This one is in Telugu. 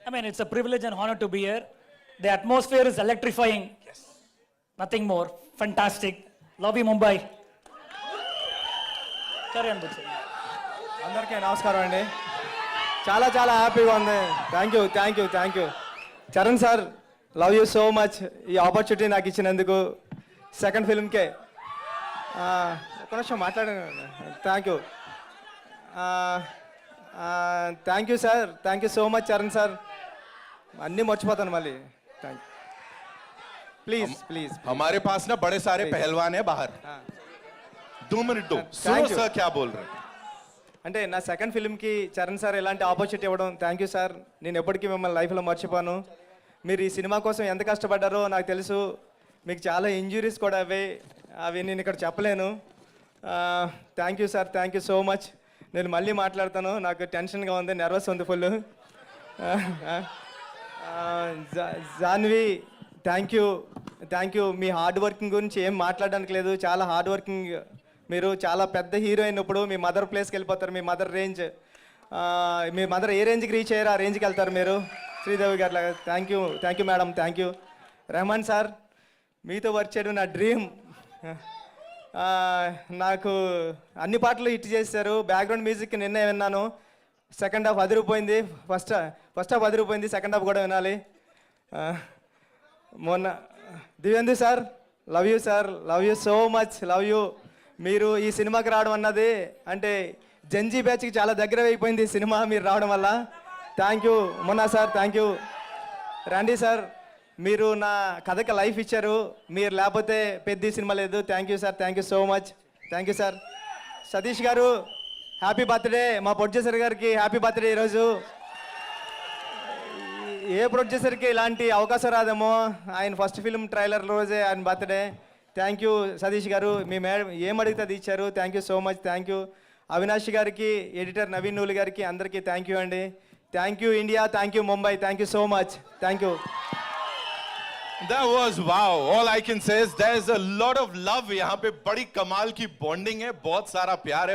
I mean, it's a privilege and honor to be here. The atmosphere is electrifying. Yes. Nothing more. Fantastic. Love you, Mumbai. Carry on, Butch. అందరికీ నమస్కారం అండి. చాలా చాలా హ్యాపీగా ఉంది. Thank you Charan sir, love you so much. ఈ ఆపర్చునిటీ నాకు ఇచ్చినందుకు సెకండ్ ఫిల్మ్కే ఒక నిమిషం మాట్లాడాను. Thank you sir, thank you so much Charan sir. అన్నీ మర్చిపోతాను మళ్ళీ. Thank you. ప్లీజ్ हमारे पास ना बड़े सारे पहलवान है बाहर. 2 मिनट दो. सुनो सर क्या बोल रहे हैं. అంటే నా సెకండ్ ఫిల్మ్కి చరణ్ సార్ ఇలాంటి ఆపర్చునిటీ ఇవ్వడం థ్యాంక్ యూ సార్. నేను ఎప్పటికీ మిమ్మల్ని లైఫ్లో మర్చిపోను. మీరు ఈ సినిమా కోసం ఎంత కష్టపడ్డారో నాకు తెలుసు. మీకు చాలా ఇంజురీస్ కూడా అవి నేను ఇక్కడ చెప్పలేను. Thank you sir, thank you so much. నేను మళ్ళీ మాట్లాడతాను. నాకు టెన్షన్గా ఉంది, నర్వస్ ఉంది ఫుల్. Janhvi, thank you. మీ హార్డ్ వర్కింగ్ గురించి ఏం మాట్లాడడానికి లేదు. చాలా హార్డ్ వర్కింగ్. మీరు చాలా పెద్ద హీరో అయినప్పుడు మీ మదర్ ప్లేస్కి వెళ్ళిపోతారు. మీ మదర్ రేంజ్, మీ మదర్ ఏ రేంజ్కి రీచ్ అయ్యారో ఆ రేంజ్కి వెళ్తారు మీరు. శ్రీదేవి గారు లాగా. Thank you madam, thank you. Rahman sir, మీతో వర్క్ చేయడం నా డ్రీమ్. నాకు అన్ని పాటలు హిట్ చేశారు. బ్యాక్గ్రౌండ్ మ్యూజిక్ నిన్నే విన్నాను. సెకండ్ హాఫ్ అదిరిపోయింది. ఫస్ట్ హాఫ్ అదిరిపోయింది, సెకండ్ హాఫ్ కూడా వినాలి. మొన్న Divyendu sir, love you sir, love you so much, love you. మీరు ఈ సినిమాకి రావడం అన్నది అంటే జంజీ బ్యాచ్కి చాలా దగ్గర అయిపోయింది ఈ సినిమా మీరు రావడం వల్ల. థ్యాంక్ యూ మొన్న సార్, థ్యాంక్ యూ. రండి సార్, మీరు నా కథకి లైఫ్ ఇచ్చారు. మీరు లేకపోతే పెద్ద సినిమా లేదు. Thank you sir, thank you so much. Thank you sir. Satish గారు, హ్యాపీ బర్త్డే. మా ప్రొడ్యూసర్ గారికి హ్యాపీ బర్త్డే. ఈరోజు ఏ ప్రొడ్యూసర్కి ఇలాంటి అవకాశం రాదేమో. ఆయన ఫస్ట్ ఫిల్మ్ ట్రైలర్ రోజే ఆయన బర్త్డే. థ్యాంక్ యూ సతీష్ గారు. మీ మేడం ఏం అడిగితే అది ఇచ్చారు. Thank you so much, thank you. Avinash గారికి, ఎడిటర్ నవీన్ నూలి గారికి, అందరికీ థ్యాంక్ యూ అండి. Thank you India, thank you Mumbai, thank you so much, thank you. That was wow. All I can say is there is a lot of love. यहाँ पे बड़ी कमाल की बॉन्डिंग है, बहुत सारा प्यार है.